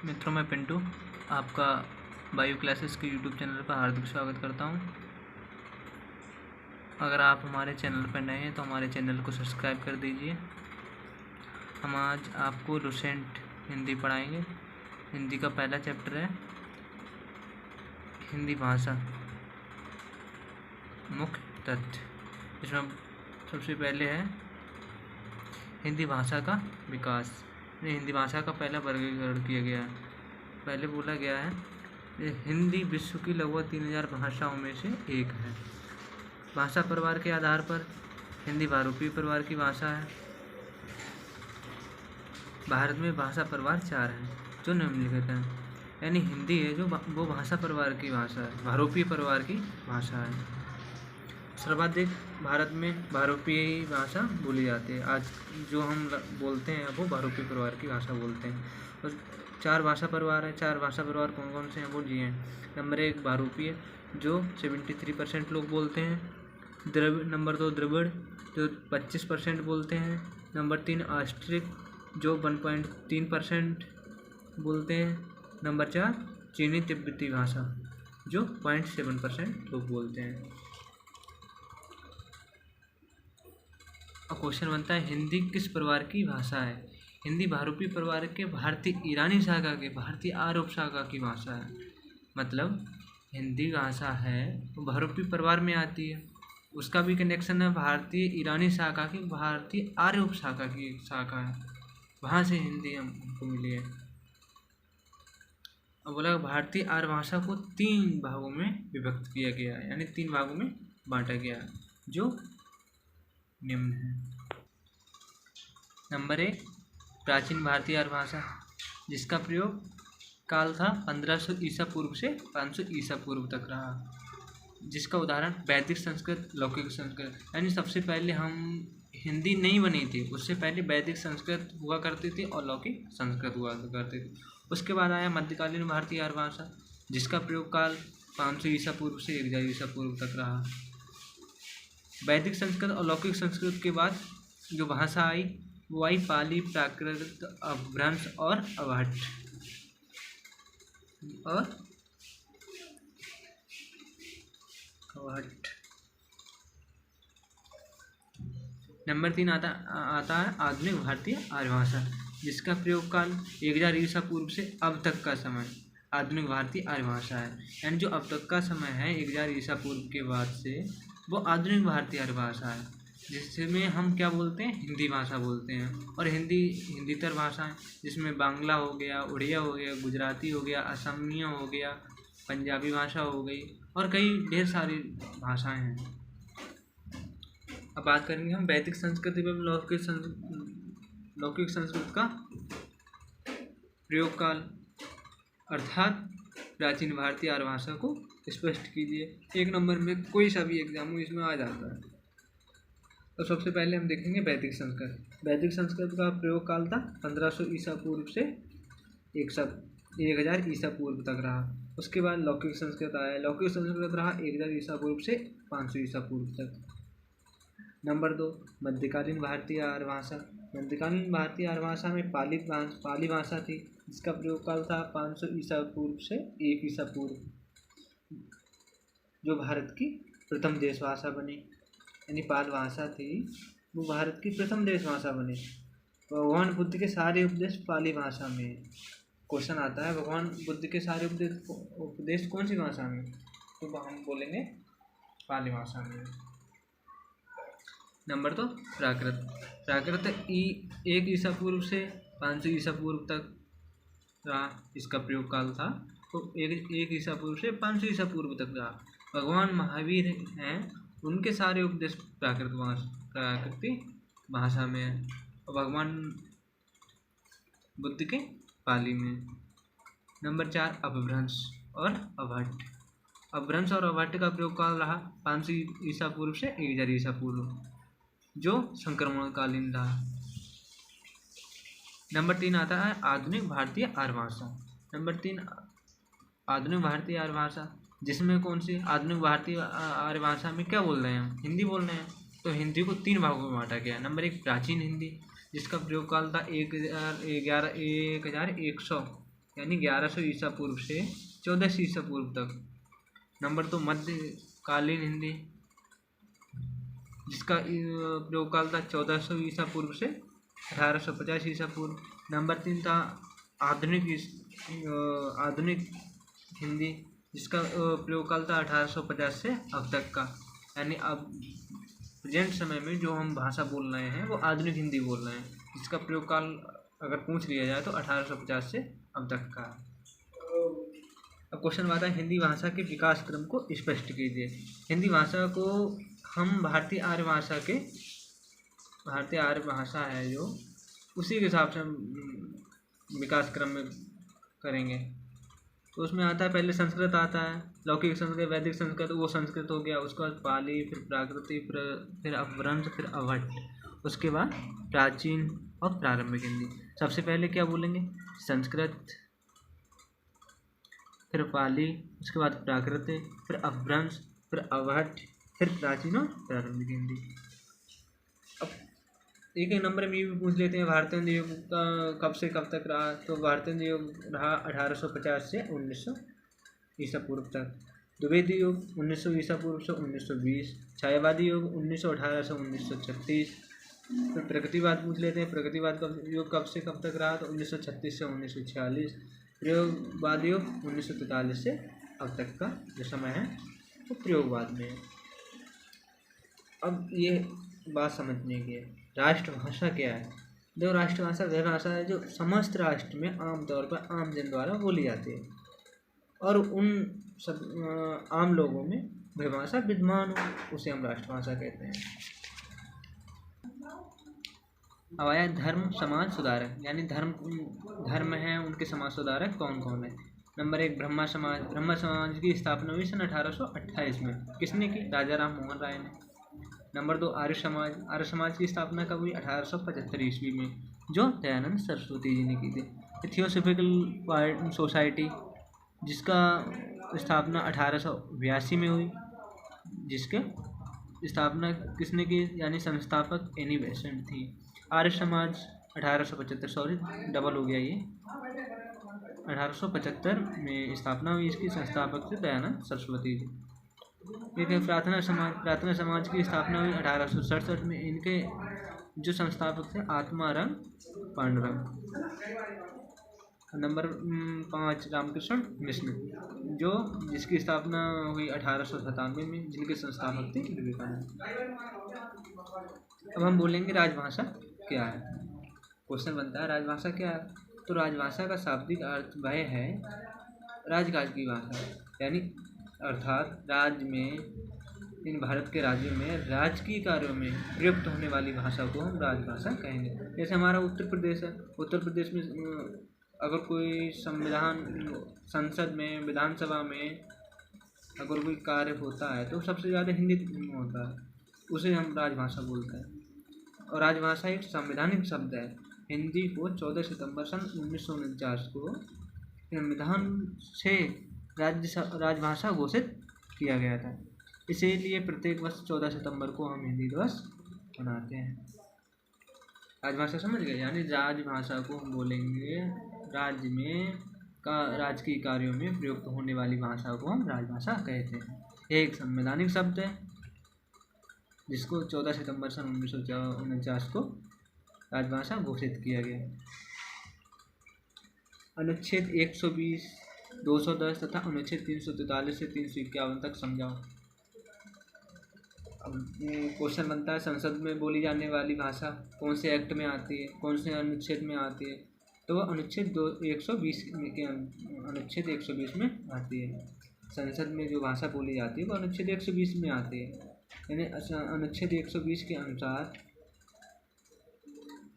मित्रों, मैं पिंटू आपका बायो क्लासेस के यूट्यूब चैनल पर हार्दिक स्वागत करता हूं। अगर आप हमारे चैनल पर नए हैं तो हमारे चैनल को सब्सक्राइब कर दीजिए। हम आज आपको लुसेंट हिंदी पढ़ाएंगे। हिंदी का पहला चैप्टर है हिंदी भाषा मुख्य तथ्य। इसमें सबसे पहले है हिंदी भाषा का विकास। हिंदी भाषा का पहला वर्गीकरण किया गया है। पहले बोला गया है हिंदी विश्व की लगभग 3000 भाषाओं में से एक है। भाषा परिवार के आधार पर हिंदी बहुरूपी परिवार की भाषा है। भारत में भाषा परिवार 4 हैं जो निम्नलिखित हैं। यानी हिंदी है जो वो भाषा परिवार की भाषा है, बहुरूपी परिवार की भाषा है। सर्वाधिक भारत में बहुरूपी भाषा बोली जाती है। आज जो हम बोलते हैं वो बहुरूपी परिवार की भाषा बोलते हैं। और 4 भाषा परिवार है। 4 भाषा परिवार कौन कौन से हैं वो ये हैं। नंबर 1 बहुरूपी है जो 73% लोग बोलते हैं। द्रविड़। नंबर 2 द्रविड़ जो 25% बोलते हैं। नंबर 3 ऑस्ट्रिक जो 1.3% बोलते हैं। नंबर 4 चीनी तिब्बती भाषा जो 0.7% लोग बोलते हैं। अब क्वेश्चन बनता है हिंदी किस परिवार की भाषा है। हिंदी बहुरूपी परिवार के भारतीय ईरानी शाखा के भारतीय आर्य उपशाखा की भाषा है। मतलब हिंदी भाषा है वो बहुरूपी परिवार में आती है। उसका भी कनेक्शन है भारतीय ईरानी शाखा की भारतीय आर्य उपशाखा की एक शाखा है, वहाँ से हिंदी हमको मिली है। अब बोला भारतीय आर्य भाषा को 3 भागों में विभक्त किया गया है, यानी 3 भागों में बांटा गया है जो निम्न है। नंबर 1 प्राचीन भारतीय आर्य भाषा जिसका प्रयोग काल था 1500 ईसा पूर्व से 500 ईसा पूर्व तक रहा। जिसका उदाहरण वैदिक संस्कृत, लौकिक संस्कृत। यानी सबसे पहले हम हिंदी नहीं बनी थी, उससे पहले वैदिक संस्कृत हुआ करती थी और लौकिक संस्कृत हुआ करती थी। उसके बाद आया मध्यकालीन भारतीय आर्य भाषा जिसका प्रयोग काल 500 ईसा पूर्व से 1000 ईसा पूर्व तक रहा। वैदिक संस्कृत और लौकिक संस्कृत के बाद जो भाषा आई वो आई पाली, प्राकृत, अपभ्रंश और अवहट्ठ। नंबर 3 आता है आधुनिक भारतीय आर्य भाषा जिसका प्रयोग काल 1000 ईसा पूर्व से अब तक का समय आधुनिक भारतीय आर्य भाषा है। यानी जो अब तक का समय है 1000 ईसा पूर्व के बाद से वो आधुनिक भारतीय आर्य भाषा है, जिसमें हम क्या बोलते हैं, हिंदी भाषा बोलते हैं। और हिंदीतर भाषा है जिसमें बांग्ला हो गया, उड़िया हो गया, गुजराती हो गया, असमिया हो गया, पंजाबी भाषा हो गई और कई ढेर सारी भाषाएं हैं। अब बात करेंगे हम वैदिक संस्कृत एवं लौकिक संस्कृत का प्रयोग काल अर्थात प्राचीन भारतीय आर्य भाषा को स्पष्ट कीजिए। 1 नंबर में कोई सा भी एग्जाम हो इसमें आ जाता है। तो सबसे पहले हम देखेंगे वैदिक संस्कृत। वैदिक संस्कृत का प्रयोग काल था 1500 ईसा पूर्व से 1000 ईसा पूर्व तक रहा। उसके बाद लौकिक संस्कृत आया। लौकिक संस्कृत रहा 1000 ईसा पूर्व से 500 ईसा पूर्व तक। नंबर 2 मध्यकालीन भारतीय आर्य भाषा। मध्यकालीन भारतीय आर्य भाषा में पाली भाषा थी जिसका प्रयोग काल था 500 ईसा पूर्व से 1 ईसा पूर्व, जो भारत की प्रथम देश भाषा बनी। यानी पाल भाषा थी वो भारत की प्रथम देश भाषा बनी। भगवान बुद्ध के सारे उपदेश पाली भाषा में। क्वेश्चन आता है भगवान बुद्ध के सारे उपदेश कौन सी भाषा में, तो हम बोलेंगे पाली भाषा में। नंबर 2 प्राकृत 1 ईसा पूर्व से 500 ईसा पूर्व तक रहा। इसका प्रयोग काल था तो 1 ईसा पूर्व से 500 ईसा पूर्व तक रहा। भगवान महावीर हैं उनके सारे उपदेश प्राकृतिक भाषा में है और भगवान बुद्ध के पाली में। नंबर 4 अपभ्रंश और अवहट्ठ। अपभ्रंश और अवहट्ठ का प्रयोग काल रहा 500 ईसा पूर्व से 1000 ईसा पूर्व, जो संक्रमणकालीन रहा। नंबर 3 आता है आधुनिक भारतीय आर्य भाषा। नंबर 3 आधुनिक भारतीय आर्य भाषा जिसमें कौन सी आधुनिक भारतीय आर्य भाषा में क्या बोल रहे हैं हम, हिंदी बोल रहे हैं। तो हिंदी को 3 भागों में बांटा गया। नंबर 1 प्राचीन हिंदी जिसका प्रयोग काल था 1100 यानी 1100 ईसा पूर्व से 1400 ईसा पूर्व तक। नंबर 2 मध्यकालीन हिंदी, जिसका प्रयोग काल था 1400 ईसा पूर्व से 1850 ईसा पूर्व। नंबर 3 था आधुनिक हिंदी, जिसका प्रयोग काल था 1850 से अब तक का। यानी अब प्रेजेंट समय में जो हम भाषा बोल रहे हैं वो आधुनिक हिंदी बोल रहे हैं, जिसका प्रयोग काल अगर पूछ लिया जाए तो 1850 से अब तक का। अब क्वेश्चन आता है हिंदी भाषा के विकास क्रम को स्पष्ट कीजिए। हिंदी भाषा को हम भारतीय आर्य भाषा है जो, उसी के हिसाब से हम विकास क्रम में करेंगे। तो उसमें आता है पहले संस्कृत आता है, लौकिक संस्कृत, वैदिक संस्कृत, वो संस्कृत हो गया। उसके बाद पाली, फिर प्राकृतिक, फिर अपभ्रंश, फिर अवहट्ट, उसके बाद प्राचीन और प्रारंभिक हिंदी। सबसे पहले क्या बोलेंगे? संस्कृत, फिर पाली, उसके बाद प्राकृतिक, फिर अपभ्रंश, फिर अवहट्ट, फिर प्राचीन और प्रारंभिक हिंदी। अब एक नंबर में ये भी पूछ लेते हैं भारतीय हिंदी युग का कब से कब तक रहा। तो भारतीय हिंदी युग रहा 1850 से 1900 ईसा पूर्व तक। द्विवेदी युग 1900 ईसा पूर्व से 1920। छायावादी युग 1918 से 1936। फिर प्रगतिवाद पूछ लेते हैं, प्रगतिवाद युग कब से कब तक रहा। तो 1936 से 1946। प्रयोगवाद युग 1943 से अब तक का जो समय है वो प्रयोगवाद में है। अब ये बात समझने की है, राष्ट्रभाषा क्या है। जो राष्ट्रभाषा वह भाषा है जो समस्त राष्ट्र में आमतौर पर आम जन द्वारा बोली जाती है और उन सब आम लोगों में वह भाषा विद्यमान हो, उसे हम राष्ट्रभाषा कहते हैं। अब आया धर्म समाज सुधारक, यानी धर्म है, उनके समाज सुधारक कौन कौन है। नंबर 1 ब्रह्मा समाज। ब्रह्मा समाज की स्थापना हुई सन 1828 में। किसने की? राजा राम मोहन राय ने। नंबर 2 आर्य समाज। आर्य समाज की स्थापना कब हुई? 1875 ईस्वी में, जो दयानंद सरस्वती जी ने की थी। थियोसॉफिकल सोसाइटी, जिसका स्थापना 1882 में हुई, जिसके स्थापना किसने की? यानी संस्थापक एनी बेसेंट थी। आर्य समाज 1875, सॉरी डबल हो गया ये, 1875 में स्थापना हुई इसकी, संस्थापक थे दयानंद सरस्वती जी। एक है प्रार्थना समाज। प्रार्थना समाज की स्थापना हुई 1867 में। इनके जो संस्थापक थे आत्माराम पांडुरंग। नंबर 5 रामकृष्ण मिशन, जिसकी स्थापना हुई 1897 में, जिनके संस्थापक थे विवेकानंद। अब हम बोलेंगे राजभाषा क्या है। क्वेश्चन बनता है राजभाषा क्या है। तो राजभाषा का शाब्दिक अर्थ वह है राजकाज की भाषा, यानी अर्थात राज्य में, इन भारत के राज्यों में राजकीय कार्यों में प्रयुक्त होने वाली भाषा को हम राजभाषा कहेंगे। जैसे हमारा उत्तर प्रदेश है, उत्तर प्रदेश में अगर कोई संसद में, विधानसभा में अगर कोई कार्य होता है तो सबसे ज़्यादा हिंदी में होता है, उसे हम राजभाषा बोलते हैं। और राजभाषा एक संवैधानिक शब्द है। हिंदी को 14 सितंबर सन 1949 को संविधान से राजभाषा घोषित किया गया था। इसीलिए प्रत्येक वर्ष 14 सितंबर को हम हिंदी दिवस मनाते हैं। राजभाषा समझ गए, यानी राजभाषा को हम बोलेंगे राज्य में राजकीय कार्यों में प्रयुक्त होने वाली भाषा को हम राजभाषा कहते हैं। यह एक संवैधानिक शब्द है जिसको 14 सितंबर सन 1949 को राजभाषा घोषित किया गया। अनुच्छेद 120, 210 तथा अनुच्छेद 343 से 351 तक समझाओ। अब क्वेश्चन बनता है संसद में बोली जाने वाली भाषा कौन से एक्ट में आती है, कौन से अनुच्छेद में आती है। तो वह अनुच्छेद 120 में आती है। संसद में जो भाषा बोली जाती है वो अनुच्छेद 120 में आती है। यानी अनुच्छेद 120 के अनुसार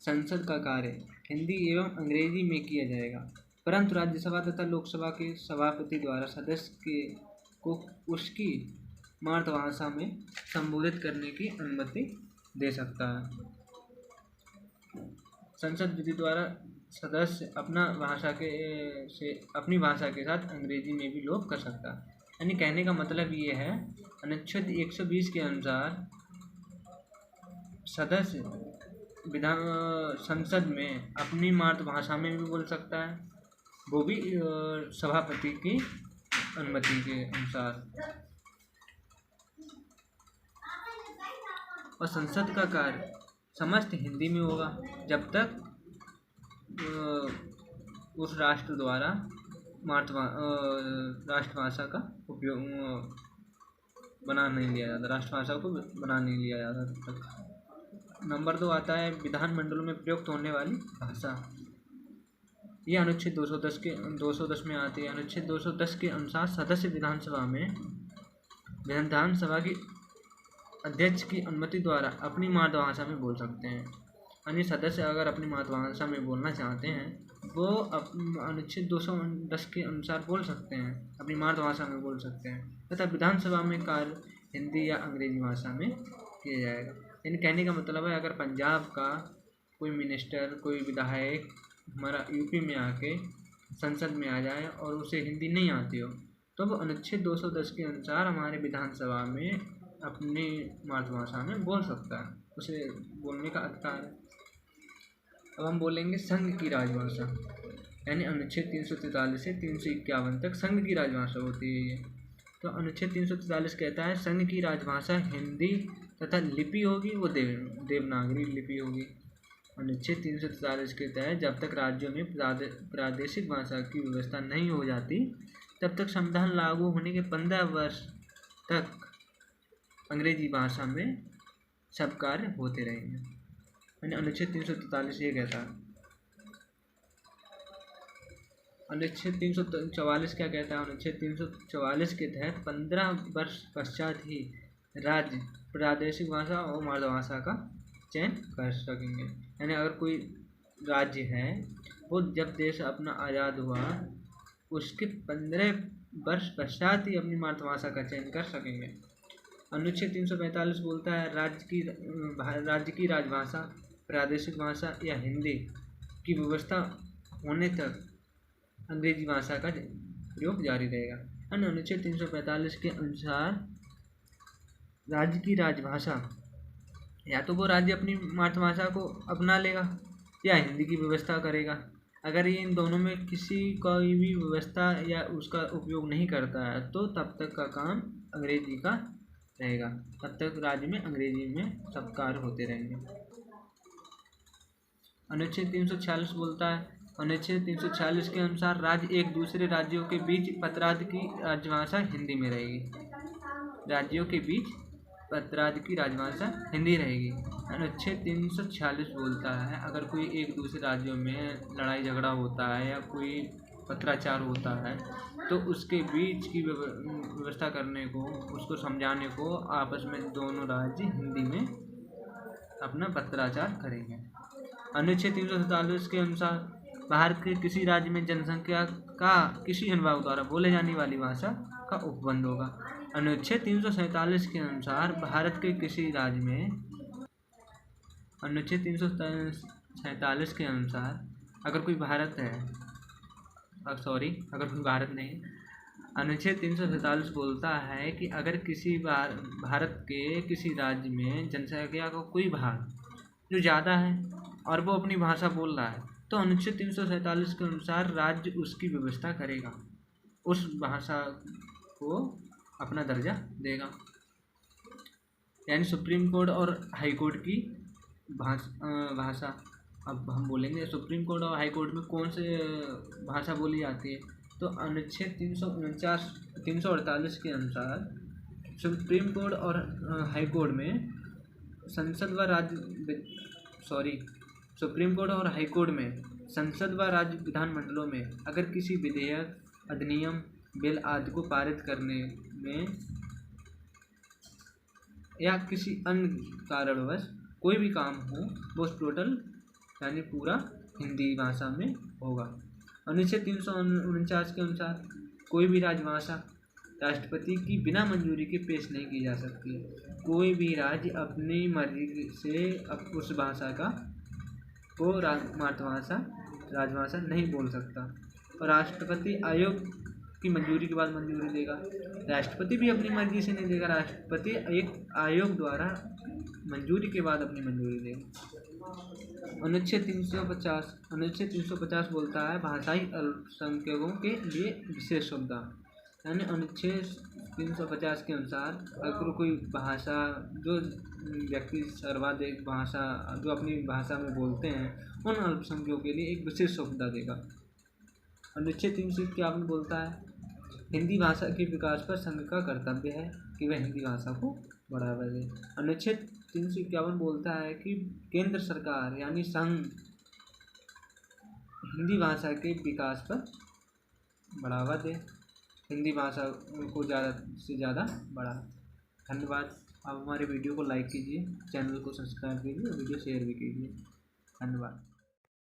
संसद का कार्य हिंदी एवं अंग्रेजी में किया जाएगा, परंतु राज्यसभा तथा लोकसभा के सभापति द्वारा सदस्य को उसकी मातृभाषा में संबोधित करने की अनुमति दे सकता है। संसद विधि द्वारा सदस्य अपनी भाषा के साथ अंग्रेजी में भी लोप कर सकता है। यानी कहने का मतलब ये है, अनुच्छेद 120 के अनुसार सदस्य संसद में अपनी मातृभाषा में भी बोल सकता है, वो भी सभापति की अनुमति के अनुसार। और संसद का कार्य समस्त हिंदी में होगा जब तक उस राष्ट्र द्वारा राष्ट्रभाषा का उपयोग बना नहीं लिया जाता, राष्ट्रभाषा को बना नहीं लिया जाता तब तक। नंबर 2 आता है विधानमंडलों में प्रयुक्त होने वाली भाषा। ये अनुच्छेद 210 में आती है। अनुच्छेद 210 के अनुसार सदस्य विधानसभा की अध्यक्ष की अनुमति द्वारा अपनी मातृभाषा में बोल सकते हैं। अन्य सदस्य अगर अपनी मातृभाषा में बोलना चाहते हैं वो अनुच्छेद 210 के अनुसार बोल सकते हैं, अपनी मातृभाषा में बोल सकते हैं तथा विधानसभा में कार्य हिंदी या अंग्रेजी भाषा में किया जाएगा। इन कहने का मतलब है अगर पंजाब का कोई मिनिस्टर, कोई विधायक हमारा यूपी में आके संसद में आ जाए और उसे हिंदी नहीं आती हो तो वो अनुच्छेद 210 के अनुसार हमारे विधानसभा में अपनी मातृभाषा में बोल सकता है, उसे बोलने का अधिकार है। अब हम बोलेंगे संघ की राजभाषा, यानी अनुच्छेद 343 से 351 तक संघ की राजभाषा होती है ये। तो अनुच्छेद 343 कहता है संघ की राजभाषा हिंदी तथा लिपि होगी वो देवनागरी लिपि होगी। अनुच्छेद 343 के तहत जब तक राज्यों में प्रादेशिक भाषा की व्यवस्था नहीं हो जाती तब तक संविधान लागू होने के 15 वर्ष तक अंग्रेजी भाषा में सब कार्य होते रहेंगे। यानी अनुच्छेद 343 ये कहता है। अनुच्छेद 344 क्या कहता है? अनुच्छेद 344 के तहत 15 वर्ष पश्चात ही राज्य प्रादेशिक भाषा और मातृभाषा का चयन कर सकेंगे। यानी अगर कोई राज्य है वो जब देश अपना आज़ाद हुआ उसके 15 वर्ष पश्चात ही अपनी मातृभाषा का चयन कर सकेंगे। अनुच्छेद 345 बोलता है राज्य की राजभाषा, प्रादेशिक भाषा या हिंदी की व्यवस्था होने तक अंग्रेजी भाषा का प्रयोग जारी रहेगा। अनुच्छेद 345 के अनुसार राज्य की राजभाषा या तो वो राज्य अपनी मातृभाषा को अपना लेगा या हिंदी की व्यवस्था करेगा। अगर ये इन दोनों में किसी कोई भी व्यवस्था या उसका उपयोग नहीं करता है तो तब तक का काम अंग्रेजी का रहेगा, तब तक राज्य में अंग्रेजी में सब कार्य होते रहेंगे। अनुच्छेद 346 बोलता है, अनुच्छेद 346 के अनुसार राज्य एक दूसरे राज्यों के बीच पत्रादि की राजभाषा हिंदी में रहेगी। राज्यों के बीच पत्रादि की राजभाषा हिंदी रहेगी। अनुच्छेद 346 बोलता है अगर कोई एक दूसरे राज्यों में लड़ाई झगड़ा होता है या कोई पत्राचार होता है तो उसके बीच की व्यवस्था करने को, उसको समझाने को आपस में दोनों राज्य हिंदी में अपना पत्राचार करेंगे। अनुच्छेद 347 के अनुसार भारत के किसी राज्य में जनसंख्या का किसी अनुभाग द्वारा बोले जाने वाली भाषा का उपबंध होगा। अनुच्छेद 347 के अनुसार भारत के किसी राज्य में, अनुच्छेद 347 के अनुसार अगर कोई भारत है, अगर कोई भारत नहीं, अनुच्छेद 347 बोलता है कि अगर किसी भारत के किसी राज्य में जनसंख्या का कोई भाग जो ज़्यादा है और वो अपनी भाषा बोल रहा है तो अनुच्छेद 347 के अनुसार राज्य उसकी व्यवस्था करेगा, उस भाषा को अपना दर्जा देगा। यानी सुप्रीम कोर्ट और हाई कोर्ट की भाषा। अब हम बोलेंगे सुप्रीम कोर्ट और हाई कोर्ट में कौन से भाषा बोली जाती है। तो अनुच्छेद 348 के अनुसार सुप्रीम कोर्ट और हाई कोर्ट में सुप्रीम कोर्ट और हाई कोर्ट में संसद व राज्य विधानमंडलों में अगर किसी विधेयक, अधिनियम, बिल आदि को पारित करने में या किसी अन्य कारणवश कोई भी काम हो वो टोटल यानी पूरा हिंदी भाषा में होगा। अनुच्छेद 349 के अनुसार कोई भी राजभाषा राष्ट्रपति की बिना मंजूरी के पेश नहीं की जा सकती है। कोई भी राज्य अपनी मर्जी से उस भाषा का को मातृभाषा राजभाषा नहीं बोल सकता और राष्ट्रपति आयोग की मंजूरी के बाद मंजूरी देगा। राष्ट्रपति भी अपनी मर्जी से नहीं देगा, राष्ट्रपति एक आयोग द्वारा मंजूरी के बाद अपनी मंजूरी देगा। अनुच्छेद 350 बोलता है भाषाई अल्पसंख्यकों के लिए विशेष सुविधा। यानी अनुच्छेद 350 के अनुसार अगर कोई भाषा जो व्यक्ति सर्वाधिक भाषा जो अपनी भाषा में बोलते हैं उन अल्पसंख्यकों के लिए एक विशेष सुविधा देगा। अनुच्छेद 351 बोलता है हिंदी भाषा के विकास पर संघ का कर्तव्य है कि वह हिंदी भाषा को बढ़ावा दे। अनुच्छेद 351 बोलता है कि केंद्र सरकार यानी संघ हिंदी भाषा के विकास पर बढ़ावा दे, हिंदी भाषा को ज़्यादा से ज़्यादा बढ़ाए। धन्यवाद। आप हमारे वीडियो को लाइक कीजिए, चैनल को सब्सक्राइब कीजिए और वीडियो शेयर भी कीजिए। धन्यवाद।